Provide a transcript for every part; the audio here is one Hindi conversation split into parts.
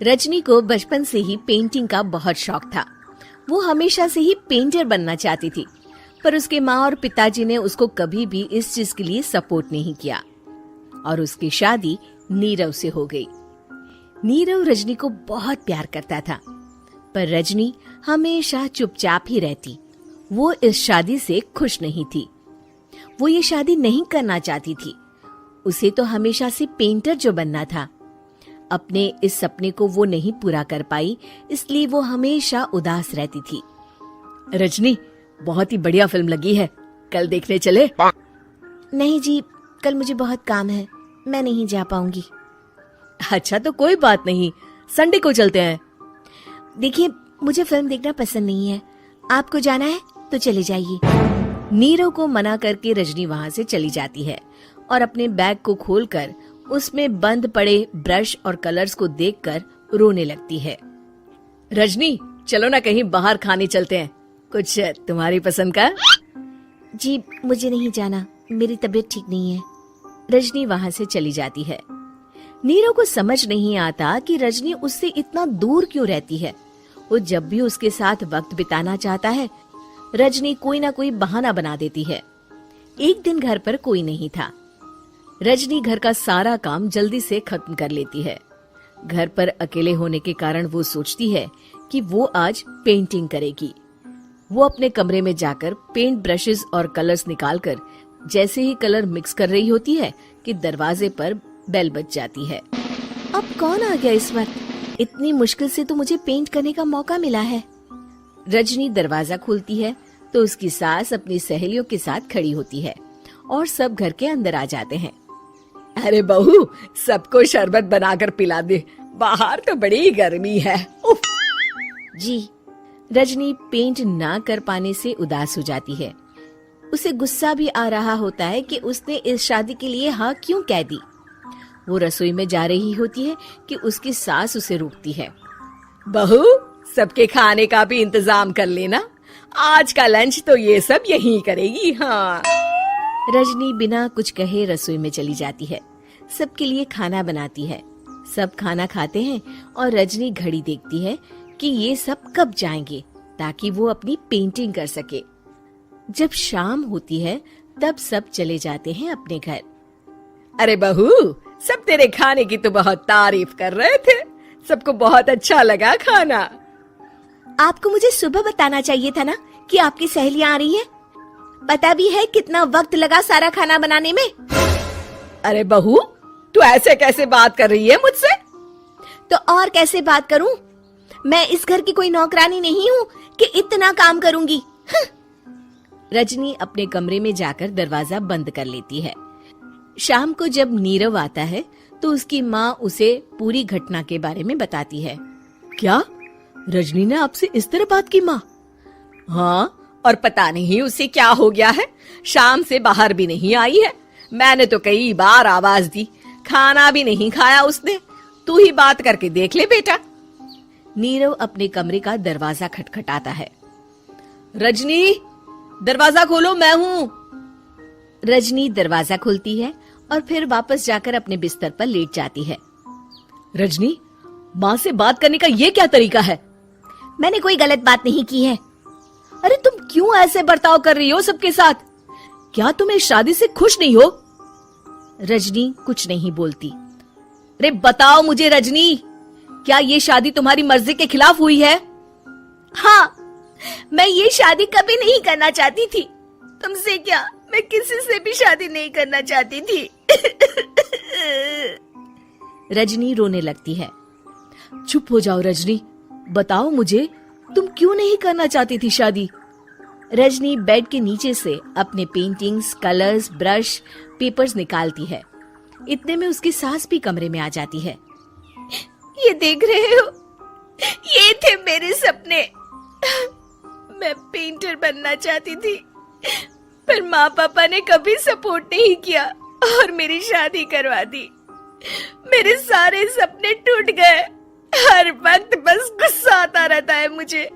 रजनी को बचपन से ही पेंटिंग का बहुत शौक था। वो हमेशा से ही पेंटर बनना चाहती थी, पर उसके माँ और पिताजी ने उसको कभी भी इस चीज के लिए सपोर्ट नहीं किया और उसकी शादी नीरव से हो गई। नीरव रजनी को बहुत प्यार करता था, पर रजनी हमेशा चुपचाप ही रहती। वो इस शादी से खुश नहीं थी। वो ये शादी नहीं करना चाहती थी। उसे तो हमेशा से पेंटर जो बनना था। अपने इस सपने को वो नहीं पूरा कर पाई, इसलिए वो हमेशा उदास रहती थी। रजनी, बहुत ही बढ़िया फिल्म लगी है, कल देखने चले? नहीं जी, कल मुझे बहुत काम है, मैं नहीं जा पाऊंगी। अच्छा तो कोई बात नहीं, संडे को चलते हैं। देखिए, मुझे फिल्म देखना पसंद नहीं है। आपको जाना है तो चले जाइए। नीरव को मना करके रजनी वहाँ से चली जाती है और अपने बैग को खोलकर उसमें बंद पड़े ब्रश और कलर्स को देखकर रोने लगती है। रजनी, चलो ना कहीं बाहर खाने चलते हैं, कुछ तुम्हारी पसंद का। जी, मुझे नहीं जाना, मेरी तबीयत ठीक नहीं है। रजनी वहाँ से चली जाती है। नीरव को समझ नहीं आता कि रजनी उससे इतना दूर क्यों रहती है। वो जब भी उसके साथ वक्त बिताना चाहता है, रजनी कोई ना कोई बहाना बना देती है। एक दिन घर पर कोई नहीं था। रजनी घर का सारा काम जल्दी से खत्म कर लेती है। घर पर अकेले होने के कारण वो सोचती है कि वो आज पेंटिंग करेगी। वो अपने कमरे में जाकर पेंट ब्रशेस और कलर्स निकालकर जैसे ही कलर मिक्स कर रही होती है कि दरवाजे पर बेल बज जाती है। अब कौन आ गया इस वक्त? इतनी मुश्किल से तो मुझे पेंट करने का मौका मिला है। रजनी दरवाजा खोलती है तो उसकी सास अपनी सहेलियों के साथ खड़ी होती है और सब घर के अंदर आ जाते हैं। अरे बहू, सबको शरबत बनाकर पिला दे, बाहर तो बड़ी गर्मी है। उफ। जी। रजनी पेंट ना कर पाने से उदास हो जाती है। उसे गुस्सा भी आ रहा होता है कि उसने इस शादी के लिए हाँ क्यों कह दी। वो रसोई में जा रही होती है कि उसकी सास उसे रोकती है। बहू, सबके खाने का भी इंतजाम कर लेना, आज का लंच तो ये सब यहीं करेगी। हाँ। रजनी बिना कुछ कहे रसोई में चली जाती है। सबके लिए खाना बनाती है। सब खाना खाते हैं और रजनी घड़ी देखती है कि ये सब कब जाएंगे ताकि वो अपनी पेंटिंग कर सके। जब शाम होती है तब सब चले जाते हैं अपने घर। अरे बहू, सब तेरे खाने की तो बहुत तारीफ कर रहे थे, सबको बहुत अच्छा लगा खाना। आपको मुझे सुबह बताना चाहिए था ना कि आपकी सहेलियां आ रही हैं। पता भी है कितना वक्त लगा सारा खाना बनाने में। अरे बहू, तू ऐसे कैसे बात कर रही है मुझसे? तो और कैसे बात करूं? मैं इस घर की कोई नौकरानी नहीं हूँ कि इतना काम करूंगी। रजनी अपने कमरे में जाकर दरवाजा बंद कर लेती है। शाम को जब नीरव आता है तो उसकी माँ उसे पूरी घटना के बारे में बताती है। क्या रजनी ने आपसे इस तरह बात की माँ? हाँ, और पता नहीं उसे क्या हो गया है, शाम से बाहर भी नहीं आई है। मैंने तो कई बार आवाज दी, खाना भी नहीं खाया उसने। तू ही बात करके देख ले बेटा। नीरव अपने कमरे का दरवाजा खटखटाता है। रजनी, दरवाजा खोलो, मैं हूँ। रजनी दरवाजा खोलती है और फिर वापस जाकर अपने बिस्तर पर लेट जाती है। रजनी, माँ से बात करने का ये क्या तरीका है? मैंने कोई गलत बात नहीं की है। अरे तुम क्यों ऐसे बर्ताव कर रही हो सबके साथ? क्या तुम इस शादी से खुश नहीं हो? रजनी कुछ नहीं बोलती। अरे बताओ मुझे रजनी, क्या ये शादी तुम्हारी मर्जी के खिलाफ हुई है? हाँ, मैं ये शादी कभी नहीं करना चाहती थी। तुमसे क्या, मैं किसी से भी शादी नहीं करना चाहती थी। रजनी रोने लगती है। चुप हो जाओ रजनी, बताओ मुझे, तुम क्यों नहीं करना चाहती थी शादी? रजनी बेड के नीचे से अपने पेंटिंग्स, कलर्स, ब्रश, पेपर्स निकालती है। इतने में उसकी सास भी कमरे में आ जाती है। ये देख रहे हो, ये थे मेरे सपने। मैं पेंटर बनना चाहती थी, पर माँ पापा ने कभी सपोर्ट नहीं किया और मेरी शादी करवा दी। मेरे सारे सपने टूट गए। हर वक्त बस गुस्सा आता रहता है मुझे।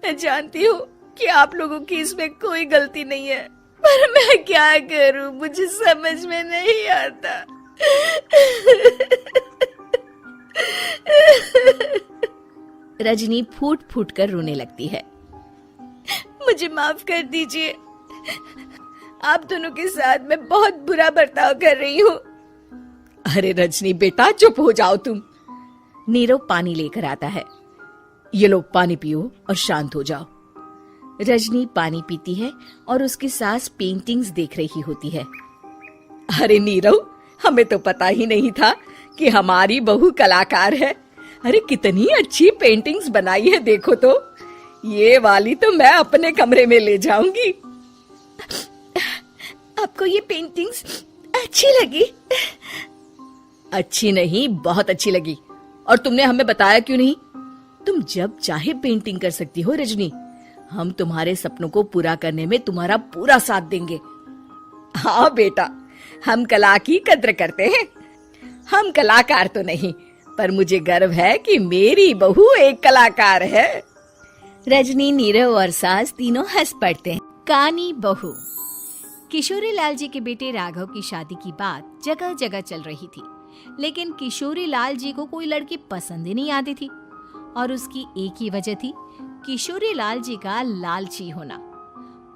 मैं जानती हूँ कि आप लोगों की इसमें कोई गलती नहीं है, पर मैं क्या करूँ, मुझे समझ में नहीं आता। रजनी फूट फूट कर रोने लगती है। मुझे माफ कर दीजिए, आप दोनों के साथ मैं बहुत बुरा बर्ताव कर रही हूँ। अरे रजनी बेटा चुप हो जाओ तुम। नीरव पानी लेकर आता है। ये लो पानी पियो और शांत हो जाओ। रजनी पानी पीती है और उसकी सास पेंटिंग्स देख रही होती है। अरे नीरव, हमें तो पता ही नहीं था कि हमारी बहू कलाकार है। अरे कितनी अच्छी पेंटिंग्स बनाई है, देखो तो। ये वाली तो मैं अपने कमरे में ले जाऊंगी। आपको ये पेंटिंग्स अच्छी लगी? अच्छी नहीं, बहुत अच्छी लगी। और तुमने हमें बताया क्यों नहीं? तुम जब चाहे पेंटिंग कर सकती हो रजनी। हम तुम्हारे सपनों को पूरा करने में तुम्हारा पूरा साथ देंगे। हाँ बेटा, हम कला की कद्र करते हैं। हम कलाकार तो नहीं, पर मुझे गर्व है कि मेरी बहू एक कलाकार है। रजनी, नीरव और सास तीनों हंस पड़ते हैं। कहानी बहू। किशोरी लाल जी के बेटे राघव की शादी की बात जगह जगह चल रही थी, लेकिन किशोरी लाल जी को कोई लड़की पसंद ही नहीं आती थी। और उसकी एक ही वजह थी, किशोरी लाल जी का लालची होना।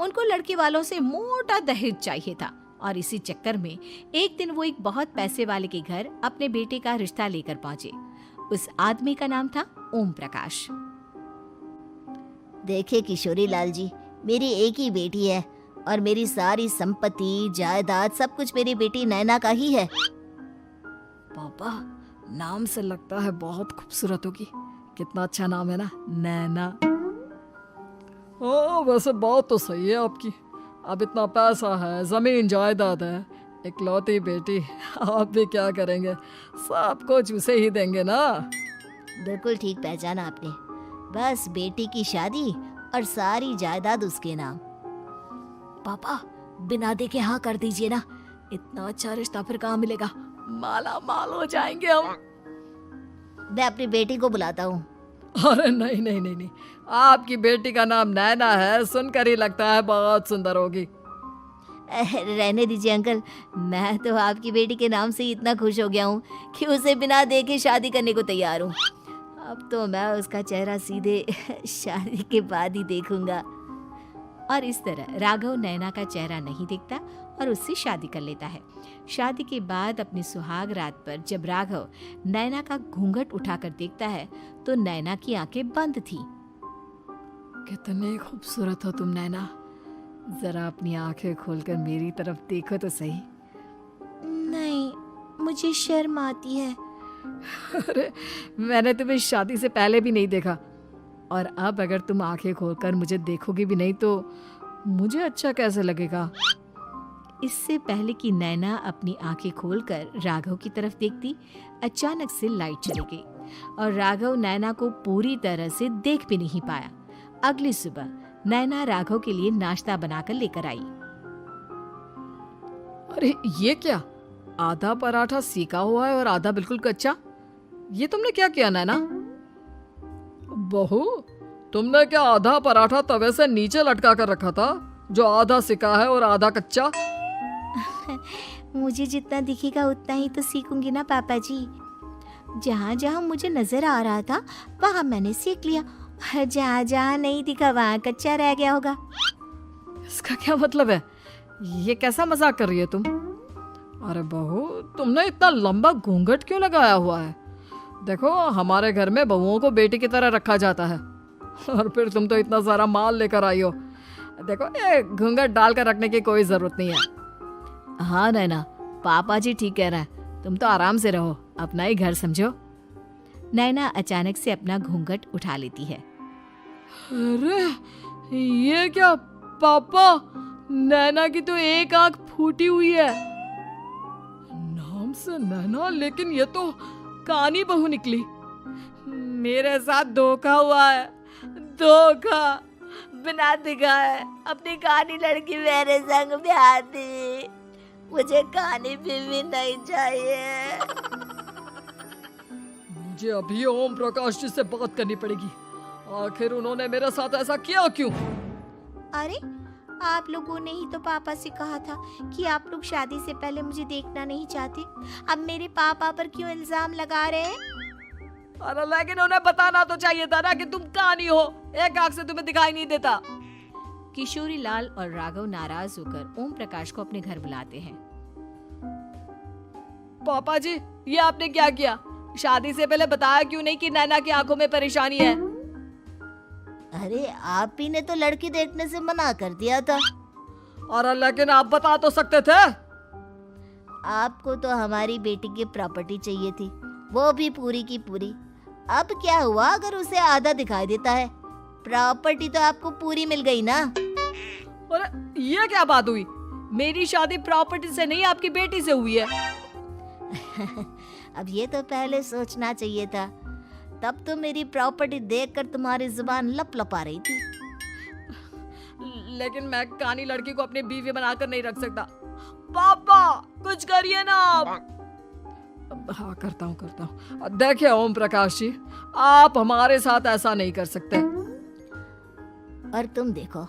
उनको लड़के वालों से मोटा दहेज चाहिए था और इसी चक्कर में एक दिन वो एक बहुत पैसे वाले के घर अपने बेटे का रिश्ता लेकर पहुंचे। उस आदमी का नाम था ओम प्रकाश। देखिए किशोरी लाल जी, मेरी एक ही बेटी है और मेरी सारी संपत्ति जायदाद सब कुछ मेरी बेटी नैना का ही है। पापा, नाम से लगता है बहुत खूबसूरत होगी। कितना अच्छा नाम है ना, नैना। वैसे बात तो सही है आपकी। अब इतना पैसा है, जमीन जायदाद है, इकलौती बेटी, आप भी क्या करेंगे? सब कुछ उसे ही देंगे ना। बिल्कुल ठीक पहचाना आपने। बस बेटी की शादी और सारी जायदाद उसके नाम। पापा, बिना देखे हाँ कर दीजिए ना। इतना अच्छा रिश्ता फिर कहाँ मिलेगा? माला माल हो जाएंगे हम। मैं अपनी बेटी को बुलाता हूँ। अरे नहीं नहीं नहीं नहीं, आपकी बेटी का नाम नैना है, सुनकर ही लगता है बहुत सुंदर होगी। रहने दीजिए अंकल, मैं तो आपकी बेटी के नाम से ही इतना खुश हो गया हूँ कि उसे बिना देखे शादी करने को तैयार हूँ। अब तो मैं उसका चेहरा सीधे शादी के बाद ही देखूंगा। और इस तरह राघव नैना का चेहरा नहीं देखता और उससे शादी कर लेता है। शादी के बाद अपनी सुहाग रात पर जब राघव नैना का घूंघट उठाकर देखता है तो नैना की आंखें बंद थी। कितनी खूबसूरत हो तुम नैना। जरा अपनी आंखें खोलकर मेरी तरफ देखो तो सही। नहीं, मुझे शर्म आती है। अरे मैंने तुम्हें शादी से पहले भी नहीं देखा, और अब अगर तुम आंखें खोलकर मुझे देखोगी भी नहीं तो मुझे अच्छा कैसे लगेगा? इससे पहले कि नैना अपनी आंखें खोलकर राघव की तरफ देखती, अचानक से लाइट चली गई और राघव नैना को पूरी तरह से देख भी नहीं पाया। अगली सुबह नैना राघव के लिए नाश्ता बनाकर लेकर आई। अरे ये क्या, आधा पराठा सेका हुआ है और आधा बिल्कुल कच्चा। ये तुमने क्या किया नैना? बहू, तुमने क्या आधा पराठा तवे से नीचे लटका कर रखा था, जो आधा सेका है और आधा कच्चा? मुझे जितना दिखेगा उतना ही तो सीखूंगी ना पापा जी। जहाँ जहाँ मुझे नजर आ रहा था वहाँ मैंने सीख लिया, जहाँ जहाँ नहीं दिखा वहाँ कच्चा रह गया होगा। इसका क्या मतलब है? ये कैसा मजाक कर रही है तुम? अरे बहू, तुमने इतना लंबा घूंघट क्यों लगाया हुआ है? देखो, हमारे घर में बहुओं को बेटी की तरह रखा जाता है, और फिर तुम तो इतना सारा माल लेकर आई हो। देखो, ये घूंघट डालकर रखने की कोई जरूरत नहीं है। हाँ नैना, पापा जी ठीक कह रहे हैं, तुम तो आराम से रहो, अपना ही घर समझो। नैना अचानक से अपना घूंघट उठा लेती है। अरे ये क्या पापा, नैना की तो एक आंख फूटी हुई है। नाम से नैना, लेकिन ये तो कानी बहू निकली। मेरे साथ धोखा हुआ है, धोखा। बिना दिखाए अपनी कहानी लड़की मेरे संग ब्याह दी। मुझे कहानी भी नहीं चाहिए। मुझे अभी ओम प्रकाश जी से बात करनी पड़ेगी। आखिर उन्होंने मेरे साथ ऐसा किया क्यों? अरे, आप लोगों ने ही तो पापा से कहा था कि आप लोग शादी से पहले मुझे देखना नहीं चाहते। अब मेरे पापा पर क्यों इल्जाम लगा रहे हैं? अरे लेकिन उन्हें बताना तो चाहिए था ना कि तुम कहानी हो, एक आंख से तुम्हें दिखाई नहीं देता। किशोरी लाल और राघव नाराज होकर ओम प्रकाश को अपने घर बुलाते हैं। पापा जी, ये आपने क्या किया? शादी से पहले बताया क्यों नहीं कि नैना की आंखों में परेशानी है? अरे आप ही ने तो लड़की देखने से मना कर दिया था। और लेकिन आप बता तो सकते थे। आपको तो हमारी बेटी की प्रॉपर्टी चाहिए थी, वो भी पूरी की पूरी। अब क्या हुआ अगर उसे आधा दिखाई देता है? प्रॉपर्टी तो आपको पूरी मिल गई ना। अरे ये क्या बात हुई? मेरी शादी प्रॉपर्टी से नहीं, आपकी बेटी से हुई है। अब ये तो पहले सोचना चाहिए था, तब तो मेरी प्रॉपर्टी देखकर तुम्हारी जुबान लप लपा रही थी। लेकिन मैं कानी लड़की को अपनी बीवी बनाकर नहीं रख सकता। पापा कुछ करिए ना आप। हाँ करता हूँ। देखिए ओम प्रकाश जी, आप हमारे साथ ऐसा नहीं कर सकते। और तुम देखो,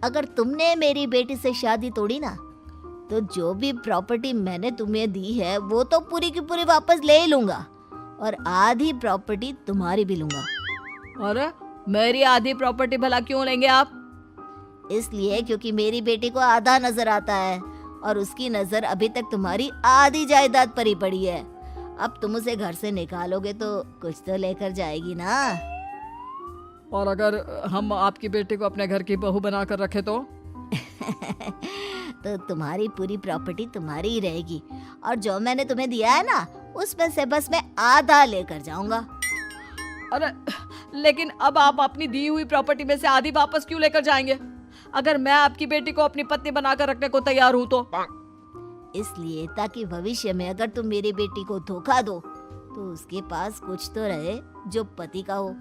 अगर तुमने मेरी बेटी से शादी तोड़ी ना, तो जो भी प्रॉपर्टी मैंने तुम्हें दी है वो तो पूरी की पूरी वापस ले ही लूंगा, और आधी प्रॉपर्टी तुम्हारी भी लूंगा। अरे मेरी आधी प्रॉपर्टी भला क्यों लेंगे आप? इसलिए क्योंकि मेरी बेटी को आधा नजर आता है और उसकी नजर अभी तक तुम्हारी आधी जायदाद पर ही पड़ी है। अब तुम उसे घर से निकालोगे तो कुछ तो लेकर जाएगी ना। और अगर हम आपकी बेटी को अपने घर की बहू बनाकर रखे तो? तो तुम्हारी पूरी प्रॉपर्टी तुम्हारी ही रहेगी, और जो मैंने तुम्हें दिया है ना, उसमें से बस मैं आधा लेकर जाऊंगा। अरे लेकिन अब आप अपनी दी हुई प्रॉपर्टी में से आधी वापस क्यों लेकर जाएंगे? अगर मैं आपकी बेटी को अपनी पत्नी बनाकर रखने को तैयार हूँ तो? इसलिए ताकि भविष्य में अगर तुम मेरी बेटी को धोखा दो तो उसके पास कुछ तो रहे जो पति का हो।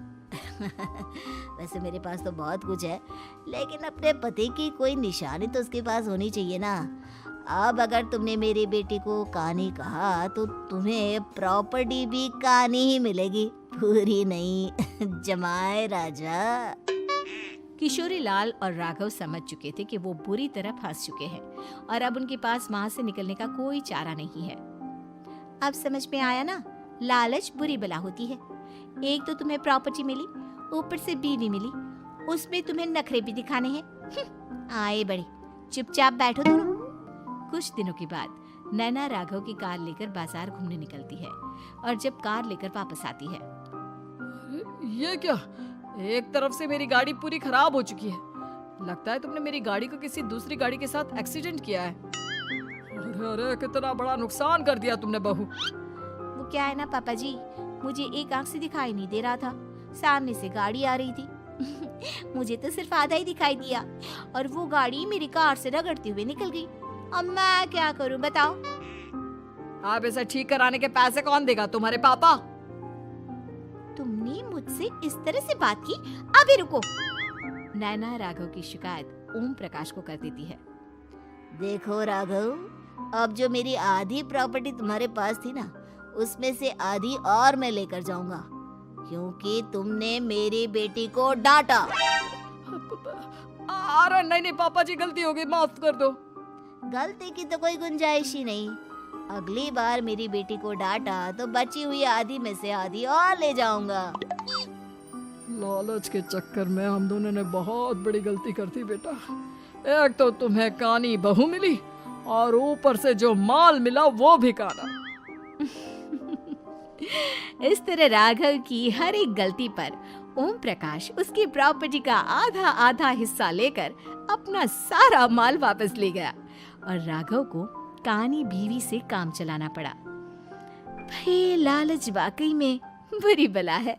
वैसे मेरे पास तो बहुत कुछ है, लेकिन अपने पति की कोई निशानी तो उसके पास होनी चाहिए ना। अब अगर तुमने मेरी बेटी को कहानी कहा तो तुम्हें प्रॉपर्टी भी कहानी ही मिलेगी, पूरी नहीं। जमाए राजा। किशोरी लाल और राघव समझ चुके थे कि वो बुरी तरह फंस चुके हैं और अब उनके पास वहां से निकलने का कोई चारा नहीं है। अब समझ में आया ना, लालच बुरी बला होती है। एक तो तुम्हें प्रॉपर्टी मिली, ऊपर से बीवी मिली, उसमें तुम्हें नखरे भी दिखाने हैं। आए बड़े, चुपचाप बैठो दोनों। कुछ दिनों के बाद नैना राघव की कार लेकर बाजार घूमने निकलती है और जब कार लेकर वापस आती है, ये क्या? एक तरफ से मेरी गाड़ी पूरी खराब हो चुकी है। लगता है तुमने मेरी गाड़ी को किसी दूसरी गाड़ी के साथ एक्सीडेंट किया है। अरे अरे कितना बड़ा नुकसान कर दिया तुमने बहू। वो क्या है ना पापा जी, मुझे एक आंख से दिखाई नहीं दे रहा था, सामने से गाड़ी आ रही थी। मुझे तो सिर्फ आधा ही दिखाई दिया और वो गाड़ी मेरी कार से रगड़ते हुए निकल गई। अब मैं क्या करूं बताओ? आप इसे ठीक कराने के पैसे कौन देगा? तुम्हारे पापा? तुमने मुझसे इस तरह से बात की? अभी रुको। नैना राघव की शिकायत ओम प्रकाश को कर देती है। देखो राघव, अब जो मेरी आधी प्रॉपर्टी तुम्हारे पास थी ना, उसमें से आधी और मैं लेकर जाऊंगा, क्योंकि तुमने मेरी बेटी को डांटा। अरे नहीं नहीं पापा जी, गलती हो गई, माफ कर दो। गलती की तो कोई गुंजाइश ही नहीं। अगली बार मेरी बेटी को डांटा तो बची हुई आधी में से आधी और ले जाऊंगा। लालच के चक्कर में हम दोनों ने बहुत बड़ी गलती कर दी बेटा। एक तो तुम्हें कानी बहू मिली और ऊपर से जो माल मिला वो भी काना। इस तरह राघव की हर एक गलती पर ओम प्रकाश उसकी प्रॉपर्टी का आधा आधा हिस्सा लेकर अपना सारा माल वापस ले गया और राघव को कानी बीवी से काम चलाना पड़ा। भाई लालच वाकई में बुरी बला है।